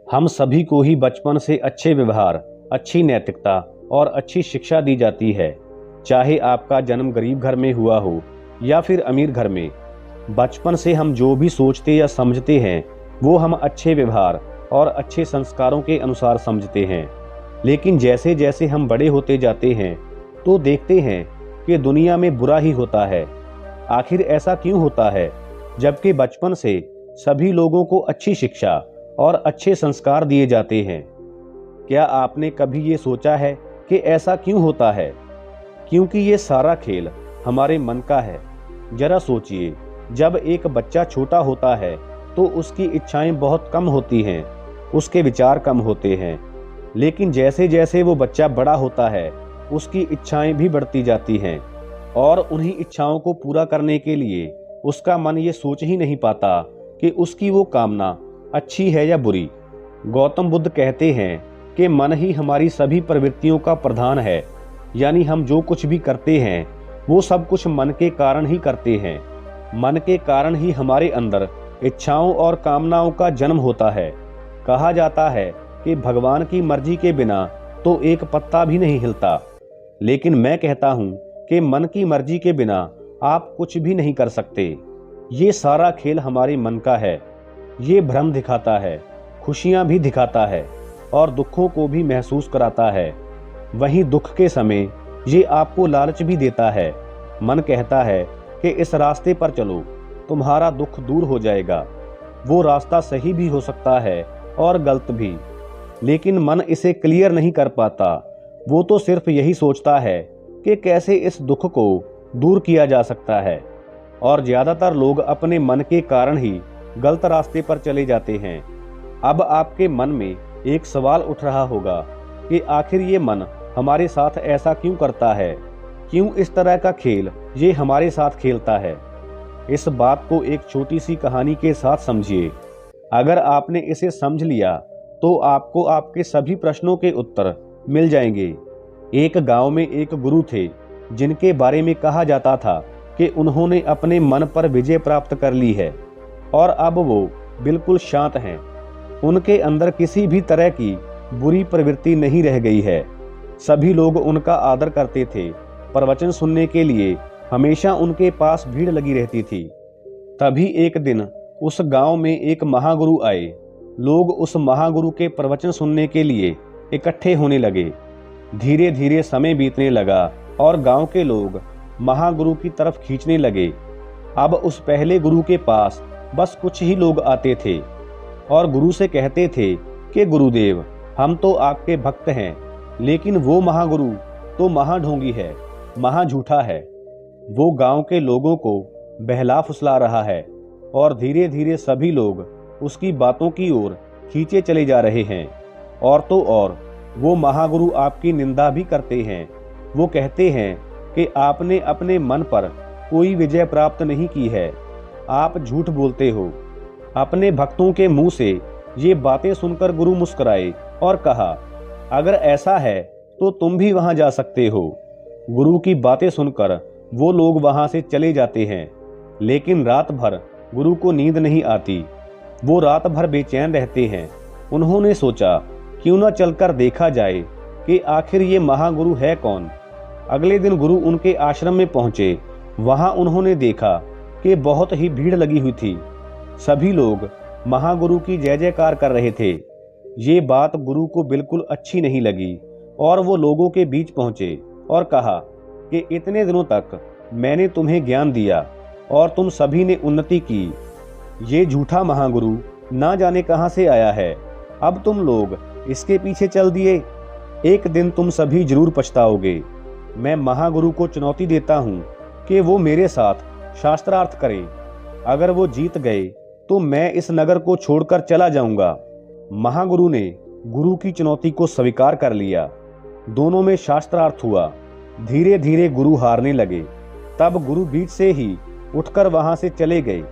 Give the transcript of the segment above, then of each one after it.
हम सभी को ही बचपन से अच्छे व्यवहार, अच्छी नैतिकता और अच्छी शिक्षा दी जाती है। चाहे आपका जन्म गरीब घर में हुआ हो या फिर अमीर घर में, बचपन से हम जो भी सोचते या समझते हैं वो हम अच्छे व्यवहार और अच्छे संस्कारों के अनुसार समझते हैं। लेकिन जैसे जैसे हम बड़े होते जाते हैं तो देखते हैं कि दुनिया में बुरा ही होता है। आखिर ऐसा क्यों होता है, जबकि बचपन से सभी लोगों को अच्छी शिक्षा और अच्छे संस्कार दिए जाते हैं? क्या आपने कभी ये सोचा है कि ऐसा क्यों होता है? क्योंकि ये सारा खेल हमारे मन का है। जरा सोचिए, जब एक बच्चा छोटा होता है तो उसकी इच्छाएं बहुत कम होती हैं, उसके विचार कम होते हैं। लेकिन जैसे जैसे वो बच्चा बड़ा होता है उसकी इच्छाएं भी बढ़ती जाती हैं और उन्हीं इच्छाओं को पूरा करने के लिए उसका मन ये सोच ही नहीं पाता कि उसकी वो कामना अच्छी है या बुरी। गौतम बुद्ध कहते हैं कि मन ही हमारी सभी प्रवृत्तियों का प्रधान है, यानी हम जो कुछ भी करते हैं वो सब कुछ मन के कारण ही करते हैं। मन के कारण ही हमारे अंदर इच्छाओं और कामनाओं का जन्म होता है। कहा जाता है कि भगवान की मर्जी के बिना तो एक पत्ता भी नहीं हिलता, लेकिन मैं कहता हूँ कि मन की मर्जी के बिना आप कुछ भी नहीं कर सकते। ये सारा खेल हमारे मन का है। ये भ्रम दिखाता है, खुशियाँ भी दिखाता है और दुखों को भी महसूस कराता है। वहीं दुख के समय ये आपको लालच भी देता है। मन कहता है कि इस रास्ते पर चलो, तुम्हारा दुख दूर हो जाएगा। वो रास्ता सही भी हो सकता है और गलत भी, लेकिन मन इसे क्लियर नहीं कर पाता। वो तो सिर्फ यही सोचता है कि कैसे इस दुख को दूर किया जा सकता है। और ज़्यादातर लोग अपने मन के कारण ही गलत रास्ते पर चले जाते हैं। अब आपके मन में एक सवाल उठ रहा होगा कि आखिर ये मन हमारे साथ ऐसा क्यों करता है? क्यों इस तरह का खेल ये हमारे साथ खेलता है? इस बात को एक छोटी सी कहानी के साथ समझिए। अगर आपने इसे समझ लिया तो आपको आपके सभी प्रश्नों के उत्तर मिल जाएंगे। एक गांव में एक गुरु थे जिनके बारे में कहा जाता था कि उन्होंने अपने मन पर विजय प्राप्त कर ली है और अब वो बिल्कुल शांत हैं। उनके अंदर किसी भी तरह की बुरी प्रवृत्ति नहीं रह गई है। सभी लोग उनका आदर करते थे। प्रवचन सुनने के लिए हमेशा उनके पास भीड़ लगी रहती थी। तभी एक दिन उस गांव में एक महागुरु आए। लोग उस महागुरु के प्रवचन सुनने के लिए इकट्ठे होने लगे। धीरे धीरे समय बीतने लगा और गांव के लोग महागुरु की तरफ खींचने लगे। अब उस पहले गुरु के पास बस कुछ ही लोग आते थे और गुरु से कहते थे कि गुरुदेव, हम तो आपके भक्त हैं, लेकिन वो महागुरु तो महाढोंगी है, महाझूठा है। वो गांव के लोगों को बहला फुसला रहा है और धीरे धीरे सभी लोग उसकी बातों की ओर खींचे चले जा रहे हैं। और तो और वो महागुरु आपकी निंदा भी करते हैं। वो कहते हैं कि आपने अपने मन पर कोई विजय प्राप्त नहीं की है, आप झूठ बोलते हो। अपने भक्तों के मुंह से ये बातें सुनकर गुरु मुस्कुराए और कहा, अगर ऐसा है तो तुम भी वहां जा सकते हो। गुरु की बातें सुनकर वो लोग वहां से चले जाते हैं, लेकिन रात भर गुरु को नींद नहीं आती। वो रात भर बेचैन रहते हैं। उन्होंने सोचा, क्यों न चलकर देखा जाए कि आखिर ये महागुरु है कौन। अगले दिन गुरु उनके आश्रम में पहुंचे। वहां उन्होंने देखा कि बहुत ही भीड़ लगी हुई थी। सभी लोग महागुरु की जय जयकार कर रहे थे। ये बात गुरु को बिल्कुल अच्छी नहीं लगी और वो लोगों के बीच पहुंचे और कहा कि इतने दिनों तक मैंने तुम्हें ज्ञान दिया और तुम सभी ने उन्नति की। ये झूठा महागुरु ना जाने कहां से आया है। अब तुम लोग इसके पीछे चल दिए। एक दिन तुम सभी जरूर पछताओगे। मैं महागुरु को चुनौती देता हूँ कि वो मेरे साथ शास्त्रार्थ करें। अगर वो जीत गए तो मैं इस नगर को छोड़कर चला जाऊंगा। महागुरु ने गुरु की चुनौती को स्वीकार कर लिया। दोनों में शास्त्रार्थ हुआ। धीरे धीरे गुरु हारने लगे। तब गुरु बीच से ही उठकर वहां से चले गए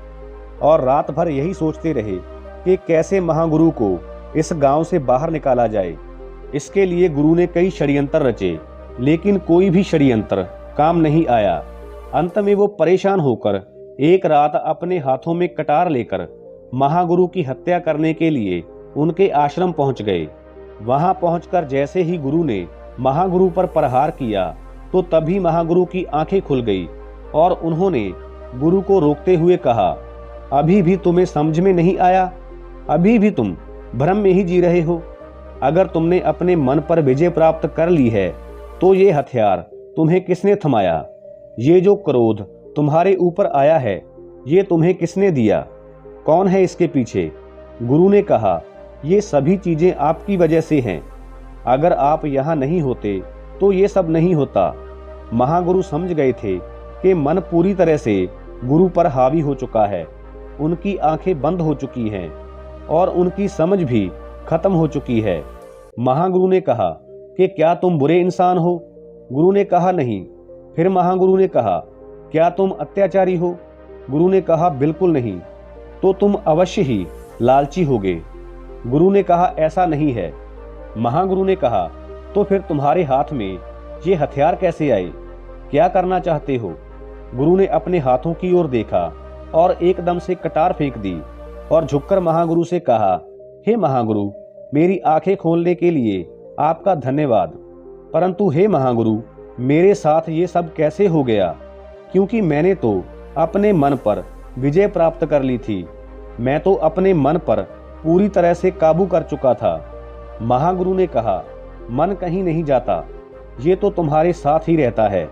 और रात भर यही सोचते रहे कि कैसे महागुरु को इस गांव से बाहर निकाला जाए। इसके लिए गुरु ने कई षड्यंत्र रचे, लेकिन कोई भी षड्यंत्र काम नहीं आया। अंत में वो परेशान होकर एक रात अपने हाथों में कटार लेकर महागुरु की हत्या करने के लिए उनके आश्रम पहुंच गए। वहां पहुंचकर जैसे ही गुरु ने महागुरु पर प्रहार किया तो तभी महागुरु की आंखें खुल गई और उन्होंने गुरु को रोकते हुए कहा, अभी भी तुम्हें समझ में नहीं आया? अभी भी तुम भ्रम में ही जी रहे हो? अगर तुमने अपने मन पर विजय प्राप्त कर ली है तो ये हथियार तुम्हें किसने थमाया? ये जो क्रोध तुम्हारे ऊपर आया है ये तुम्हें किसने दिया? कौन है इसके पीछे? गुरु ने कहा, ये सभी चीजें आपकी वजह से हैं। अगर आप यहाँ नहीं होते तो ये सब नहीं होता। महागुरु समझ गए थे कि मन पूरी तरह से गुरु पर हावी हो चुका है। उनकी आंखें बंद हो चुकी हैं और उनकी समझ भी खत्म हो चुकी है। महागुरु ने कहा कि क्या तुम बुरे इंसान हो? गुरु ने कहा, नहीं। फिर महागुरु ने कहा, क्या तुम अत्याचारी हो? गुरु ने कहा, बिल्कुल नहीं। तो तुम अवश्य ही लालची होगे। गुरु ने कहा, ऐसा नहीं है। महागुरु ने कहा, तो फिर तुम्हारे हाथ में ये हथियार कैसे आए? क्या करना चाहते हो? गुरु ने अपने हाथों की ओर देखा और एकदम से कटार फेंक दी और झुककर महागुरु से कहा, हे महागुरु, मेरी आंखें खोलने के लिए आपका धन्यवाद। परंतु हे महागुरु, मेरे साथ ये सब कैसे हो गया? क्योंकि मैंने तो अपने मन पर विजय प्राप्त कर ली थी। मैं तो अपने मन पर पूरी तरह से काबू कर चुका था। महागुरु ने कहा, मन कहीं नहीं जाता, ये तो तुम्हारे साथ ही रहता है।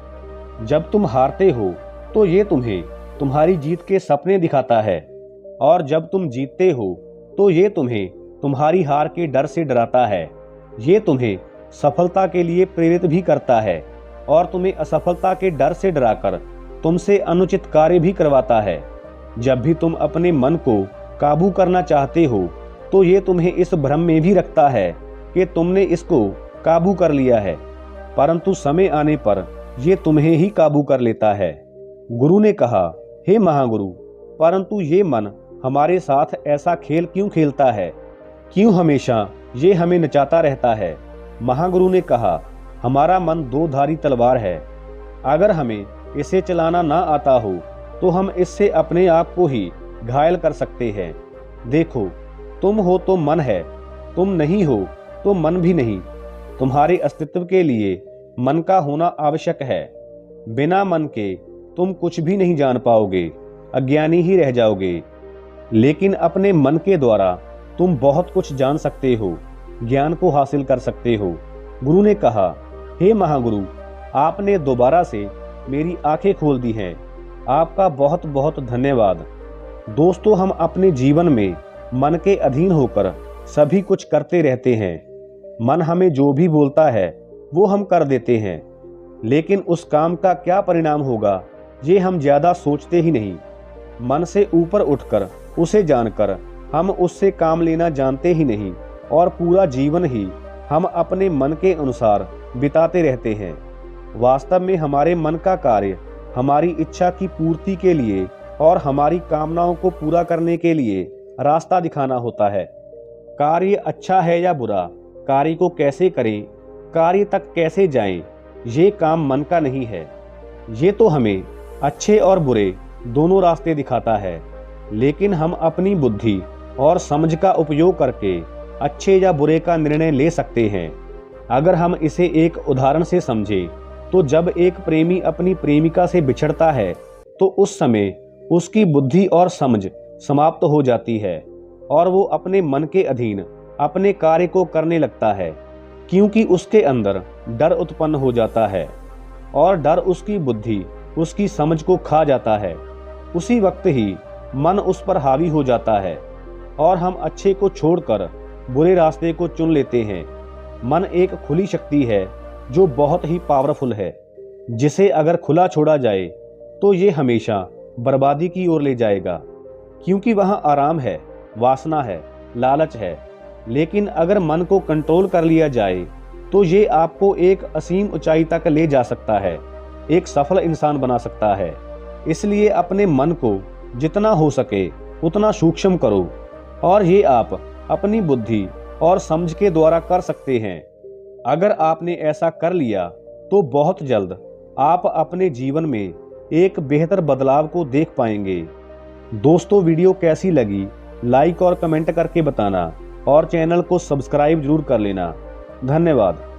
जब तुम हारते हो तो ये तुम्हें तुम्हारी जीत के सपने दिखाता है और जब तुम जीतते हो तो ये तुम्हें तुम्हारी हार के डर से डराता है। ये तुम्हें सफलता के लिए प्रेरित भी करता है और तुम्हें असफलता के डर से डराकर तुमसे अनुचित कार्य भी करवाता है। जब भी तुम अपने मन को काबू करना चाहते हो तो ये तुम्हें इस भ्रम में भी रखता है कि तुमने इसको काबू कर लिया है, परंतु समय आने पर ये तुम्हें ही काबू कर लेता है। गुरु ने कहा, हे महागुरु, परंतु ये मन हमारे साथ ऐसा खेल क्यों खेलता है? क्यों हमेशा ये हमें नचाता रहता है? महागुरु ने कहा, हमारा मन दो धारी तलवार है। अगर हमें इसे चलाना ना आता हो तो हम इससे अपने आप को ही घायल कर सकते हैं। देखो, तुम हो तो मन है, तुम नहीं हो तो मन भी नहीं। तुम्हारे अस्तित्व के लिए मन का होना आवश्यक है। बिना मन के तुम कुछ भी नहीं जान पाओगे, अज्ञानी ही रह जाओगे। लेकिन अपने मन के द्वारा तुम बहुत कुछ जान सकते हो, ज्ञान को हासिल कर सकते हो। गुरु ने कहा, हे महागुरु, आपने दोबारा से मेरी आंखें खोल दी हैं। आपका बहुत बहुत धन्यवाद। दोस्तों, हम अपने जीवन में मन के अधीन होकर सभी कुछ करते रहते हैं। मन हमें जो भी बोलता है वो हम कर देते हैं, लेकिन उस काम का क्या परिणाम होगा ये हम ज़्यादा सोचते ही नहीं। मन से ऊपर उठकर उसे जानकर हम उससे काम लेना जानते ही नहीं और पूरा जीवन ही हम अपने मन के अनुसार बिताते रहते हैं। वास्तव में हमारे मन का कार्य हमारी इच्छा की पूर्ति के लिए और हमारी कामनाओं को पूरा करने के लिए रास्ता दिखाना होता है। कार्य अच्छा है या बुरा, कार्य को कैसे करें, कार्य तक कैसे जाएं, ये काम मन का नहीं है। ये तो हमें अच्छे और बुरे दोनों रास्ते दिखाता है, लेकिन हम अपनी बुद्धि और समझ का उपयोग करके अच्छे या बुरे का निर्णय ले सकते हैं। अगर हम इसे एक उदाहरण से समझें तो जब एक प्रेमी अपनी प्रेमिका से बिछड़ता है तो उस समय उसकी बुद्धि और समझ समाप्त हो जाती है और वो अपने मन के अधीन अपने कार्य को करने लगता है, क्योंकि उसके अंदर डर उत्पन्न हो जाता है और डर उसकी बुद्धि, उसकी समझ को खा जाता है। उसी वक्त ही मन उस पर हावी हो जाता है और हम अच्छे को छोड़कर बुरे रास्ते को चुन लेते हैं। मन एक खुली शक्ति है जो बहुत ही पावरफुल है, जिसे अगर खुला छोड़ा जाए तो ये हमेशा बर्बादी की ओर ले जाएगा, क्योंकि वहाँ आराम है, वासना है, लालच है। लेकिन अगर मन को कंट्रोल कर लिया जाए तो ये आपको एक असीम ऊंचाई तक ले जा सकता है, एक सफल इंसान बना सकता है। इसलिए अपने मन को जितना हो सके उतना सूक्ष्म करो और ये आप अपनी बुद्धि और समझ के द्वारा कर सकते हैं। अगर आपने ऐसा कर लिया तो बहुत जल्द आप अपने जीवन में एक बेहतर बदलाव को देख पाएंगे। दोस्तों, वीडियो कैसी लगी लाइक और कमेंट करके बताना। और चैनल को सब्सक्राइब जरूर कर लेना। धन्यवाद।